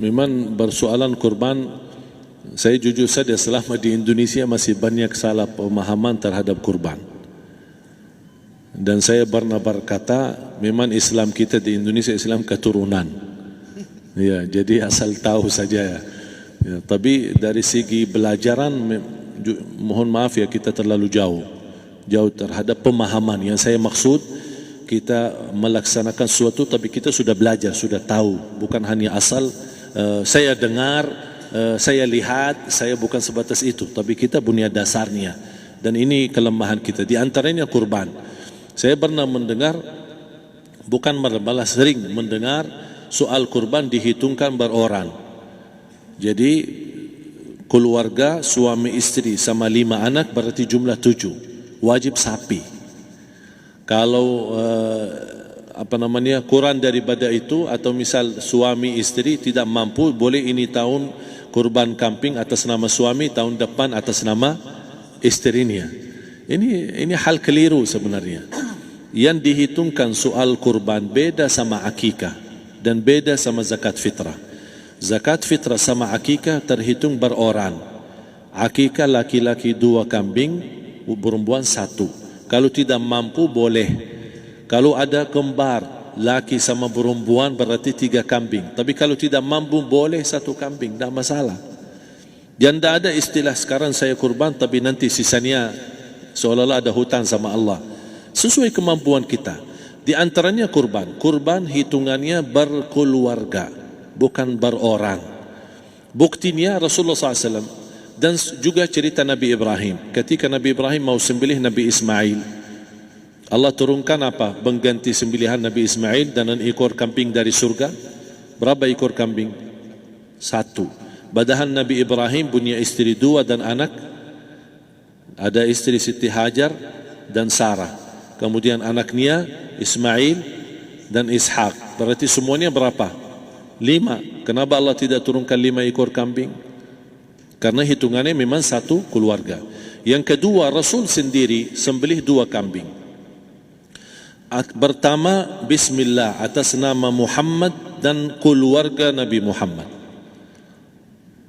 memang bersoalan kurban, saya jujur saja selama di Indonesia masih banyak salah pemahaman terhadap kurban. Dan saya pernah berkata, memang Islam kita di Indonesia Islam keturunan. Ya, jadi asal tahu saja. Ya, tapi dari segi belajaran, mohon maaf ya, kita terlalu jauh terhadap pemahaman. Yang saya maksud, kita melaksanakan sesuatu tapi kita sudah belajar, sudah tahu, bukan hanya asal saya dengar, saya lihat, saya bukan sebatas itu, tapi kita punya dasarnya. Dan ini kelemahan kita, di antaranya kurban. Saya pernah mendengar, bukan malah sering mendengar soal kurban dihitungkan beroran. Jadi keluarga suami istri sama 5 anak berarti jumlah 7, wajib sapi. Kalau kurang daripada itu, atau misal suami istri tidak mampu, boleh ini tahun kurban kambing atas nama suami, tahun depan atas nama istrinya. Ini hal keliru sebenarnya. Yang dihitungkan soal kurban beda sama akikah dan beda sama zakat fitrah. Zakat fitrah sama akikah terhitung beroran. Akikah laki-laki 2 kambing, perempuan 1. Kalau tidak mampu boleh. Kalau ada kembar laki sama perempuan berarti 3 kambing. Tapi kalau tidak mampu boleh 1 kambing, tidak masalah. Dan tidak ada istilah sekarang saya kurban tapi nanti sisanya seolah-olah ada hutang sama Allah. Sesuai kemampuan kita. Di antaranya kurban. Kurban hitungannya berkeluarga, bukan beroran. Buktinya Rasulullah SAW dan juga cerita Nabi Ibrahim. Ketika Nabi Ibrahim mau sembelih Nabi Ismail, Allah turunkan apa? Mengganti sembelihan Nabi Ismail dengan ekor kambing dari surga. Berapa ekor kambing? 1. Padahal Nabi Ibrahim punya istri 2 dan anak. Ada istri Siti Hajar dan Sarah. Kemudian anaknya Ismail dan Ishak. Berarti semuanya berapa? 5. Kenapa Allah tidak turunkan 5 ekor kambing? Karena hitungannya memang 1 keluarga. Yang kedua, Rasul sendiri sembelih 2 kambing. Pertama, Bismillah atas nama Muhammad dan keluarga Nabi Muhammad.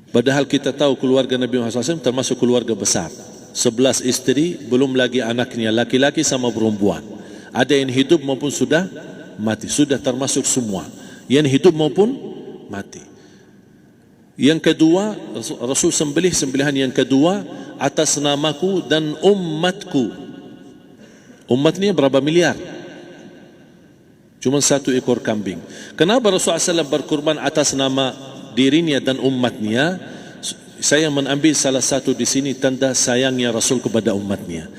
Padahal kita tahu keluarga Nabi Muhammad SAW termasuk keluarga besar. 11 istri, belum lagi anaknya, laki-laki sama perempuan. Ada yang hidup maupun sudah mati. Sudah termasuk semua. Yang hidup maupun mati. Yang kedua, Rasul sembelihan yang kedua atas namaku dan umatku. Umatnya berapa miliar? Cuma 1 ekor kambing. Kenapa Rasulullah SAW berkurban atas nama dirinya dan umatnya? Saya mengambil salah satu di sini tanda sayangnya Rasul kepada umatnya.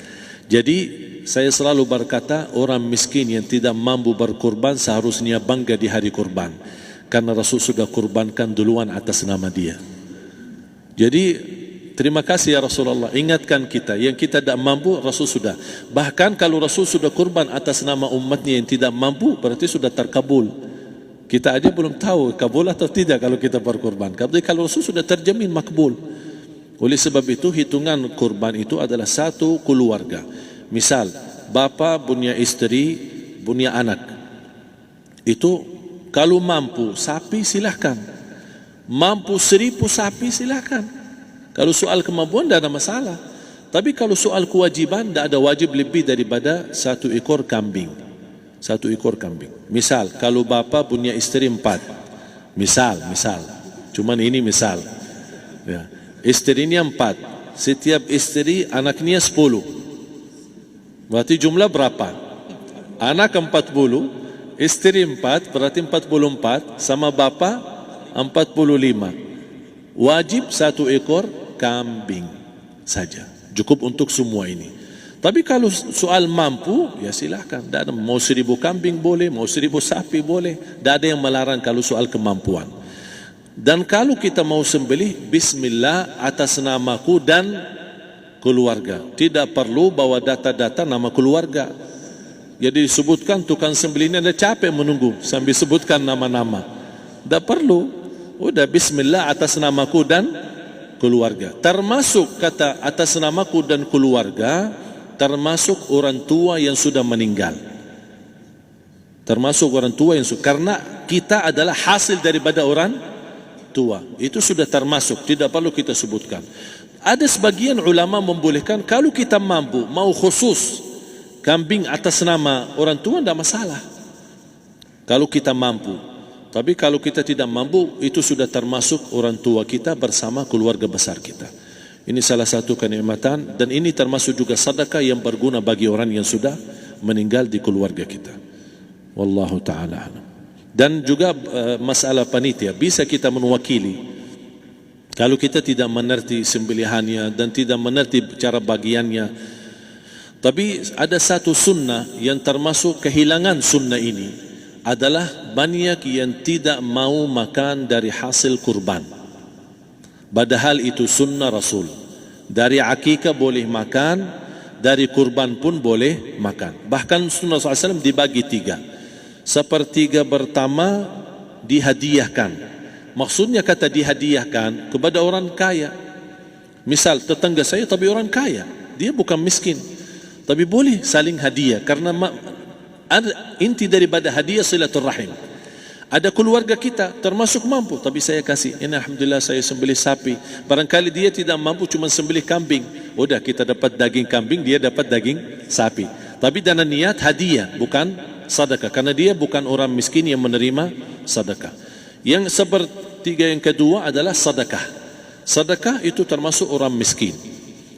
Jadi saya selalu berkata, orang miskin yang tidak mampu berkurban seharusnya bangga di hari kurban. Karena Rasul sudah kurbankan duluan atas nama dia. Jadi terima kasih ya Rasulullah, ingatkan kita. Yang kita tidak mampu Rasul sudah. Bahkan kalau Rasul sudah kurban atas nama umatnya yang tidak mampu, berarti sudah terkabul. Kita aja belum tahu kabul atau tidak kalau kita berkurban. Tapi kalau Rasul sudah terjamin makbul. Oleh sebab itu hitungan kurban itu adalah 1 keluarga. Misal bapa punya istri, punya anak. Itu kalau mampu sapi silahkan, mampu 1000 sapi silahkan. Kalau soal kemampuan tidak ada masalah. Tapi kalau soal kewajiban, tidak ada wajib lebih daripada 1 ekor kambing. 1 ekor kambing. Misal kalau bapa punya istri 4, misal, cuman ini misal ya. Istrinya 4, setiap istri anaknya 10. Berarti jumlah berapa? Anak 40, istri 4, berarti 44, sama bapa 45. Wajib 1 ekor kambing saja, cukup untuk semua ini. Tapi kalau soal mampu, ya silahkan. Mau 1000 kambing boleh, mau 1000 sapi boleh. Tidak ada yang melarang kalau soal kemampuan. Dan kalau kita mau sembelih, Bismillah atas namaku dan keluarga. Tidak perlu bawa data-data nama keluarga. Jadi disebutkan tukang sembelihnya ada capek menunggu sambil sebutkan nama-nama. Tidak perlu. Udah Bismillah atas namaku dan keluarga. Termasuk kata atas namaku dan keluarga, termasuk orang tua yang sudah meninggal. Termasuk orang tua yang sudah, karena kita adalah hasil daripada orang tua. Itu sudah termasuk, tidak perlu kita sebutkan. Ada sebagian ulama membolehkan kalau kita mampu, mau khusus kambing atas nama orang tua, tidak masalah. Kalau kita mampu. Tapi kalau kita tidak mampu, itu sudah termasuk orang tua kita bersama keluarga besar kita. Ini salah satu kenikmatan, dan ini termasuk juga sedekah yang berguna bagi orang yang sudah meninggal di keluarga kita. Wallahu ta'ala alam. Dan juga masalah panitia, bisa kita mewakili. Kalau kita tidak mengerti sembelihannya dan tidak mengerti cara bagiannya. Tapi ada satu sunnah yang termasuk kehilangan sunnah ini, adalah banyak yang tidak mau makan dari hasil kurban. Padahal itu sunnah Rasul. Dari akikah boleh makan, dari kurban pun boleh makan. Bahkan sunnah SAW dibagi 3. Sepertiga pertama dihadiahkan. Maksudnya kata dihadiahkan kepada orang kaya. Misal tetangga saya tapi orang kaya, dia bukan miskin, tapi boleh saling hadiah. Karena inti daripada hadiah silaturrahim. Ada keluarga kita termasuk mampu, tapi saya kasih, ini alhamdulillah saya sembelih sapi. Barangkali dia tidak mampu, cuma sembelih kambing. Udah, kita dapat daging kambing, dia dapat daging sapi. Tapi dengan niat hadiah, bukan sedekah. Karena dia bukan orang miskin yang menerima sedekah. Yang sepertiga yang kedua adalah sedekah. Sedekah itu termasuk orang miskin.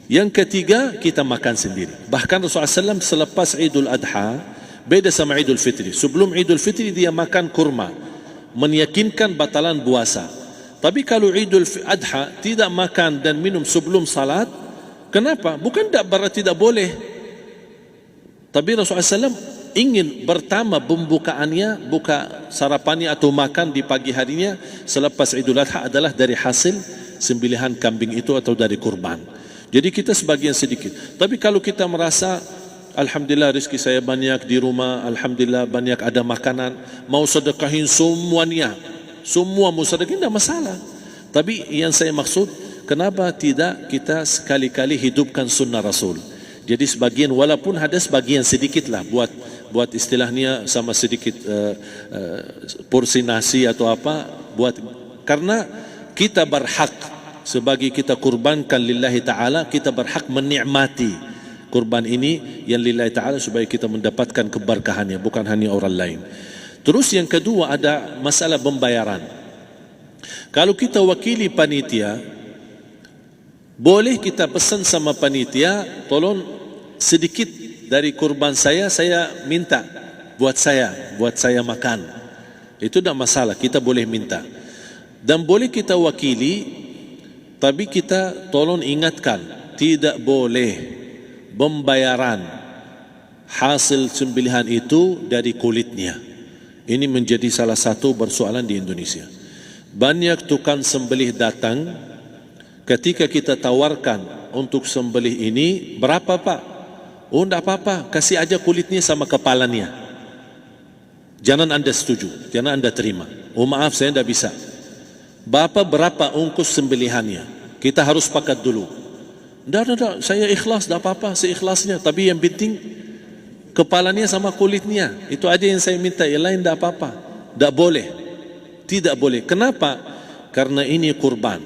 Yang ketiga, kita makan sendiri. Bahkan Rasulullah SAW selepas Idul Adha, beda sama Idul Fitri. Sebelum Idul Fitri dia makan kurma, meyakinkan batalan puasa. Tapi kalau Idul Adha tidak makan dan minum sebelum salat, kenapa? Bukan tak berarti tidak boleh. Tapi Rasulullah SAW ingin pertama pembukaannya, buka sarapannya atau makan di pagi harinya selepas Idul Adha adalah dari hasil sembelihan kambing itu atau dari kurban. Jadi kita sebagian sedikit. Tapi kalau kita merasa alhamdulillah rezeki saya banyak di rumah, alhamdulillah banyak ada makanan, mau sedekahin semuanya, semua mau sedekahin, tidak masalah. Tapi yang saya maksud, kenapa tidak kita sekali-kali hidupkan sunnah Rasul? Jadi sebagian, walaupun ada sebagian sedikit lah, buat istilahnya sama sedikit porsi nasi atau apa, karena kita berhak sebagai kita kurbankan lillahi ta'ala, kita berhak menikmati kurban ini yang lillahi ta'ala supaya kita mendapatkan keberkahannya, bukan hanya orang lain. Terus yang kedua ada masalah pembayaran. Kalau kita wakili panitia, boleh kita pesan sama panitia, tolong sedikit dari kurban saya minta buat saya makan. Itu tidak masalah, kita boleh minta. Dan boleh kita wakili, tapi kita tolong ingatkan, tidak boleh pembayaran hasil sembelihan itu dari kulitnya. Ini menjadi salah satu persoalan di Indonesia. Banyak tukang sembelih datang, ketika kita tawarkan untuk sembelih ini, berapa pak? Oh tidak apa-apa, kasih aja kulitnya sama kepalanya. Jangan anda setuju, jangan anda terima. Oh maaf saya tidak bisa. Bapak berapa ongkos sembelihannya? Kita harus sepakat dulu. Tidak, saya ikhlas, tidak apa-apa, seikhlasnya. Tapi yang penting kepalanya sama kulitnya. Itu aja yang saya minta, yang lain tidak apa-apa. Tidak boleh. Tidak boleh. Kenapa? Karena ini kurban.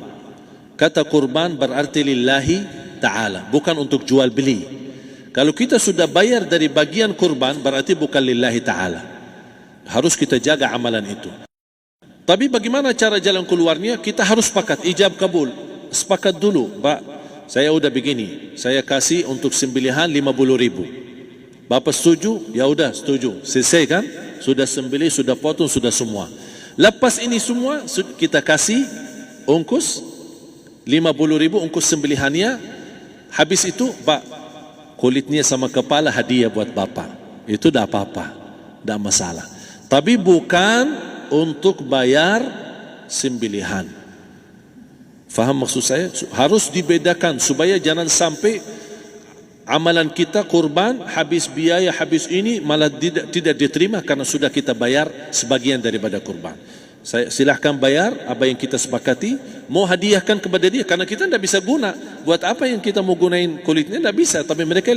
Kata kurban berarti lillahi ta'ala, bukan untuk jual beli. Kalau kita sudah bayar dari bagian kurban, berarti bukan lillahi ta'ala. Harus kita jaga amalan itu. Tapi bagaimana cara jalan keluarnya? Kita harus sepakat, ijab kabul. Sepakat dulu, Pak, saya udah begini, saya kasih untuk sembelihan 50.000. Bapak setuju? Ya udah setuju. Selesai kan? Sudah sembelih, sudah potong, sudah semua. Lepas ini semua kita kasih ongkos 50.000 ongkos sembelihannya. Habis itu, Pak, kulitnya sama kepala hadiah buat Bapak. Itu dah apa-apa, dah masalah. Tapi bukan untuk bayar sembelihan. Faham maksud saya? Harus dibedakan supaya jangan sampai amalan kita kurban habis biaya, habis ini malah tidak diterima karena sudah kita bayar sebagian daripada kurban. Saya silahkan bayar apa yang kita sepakati, mau hadiahkan kepada dia karena kita tidak bisa guna. Buat apa yang kita mau gunain kulitnya? Tidak bisa. Tapi mereka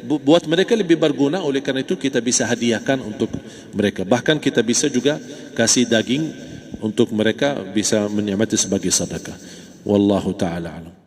buat mereka lebih berguna, oleh karena itu kita bisa hadiahkan untuk mereka. Bahkan kita bisa juga kasih daging untuk mereka bisa menikmati sebagai sedekah. Wallahu taala alam.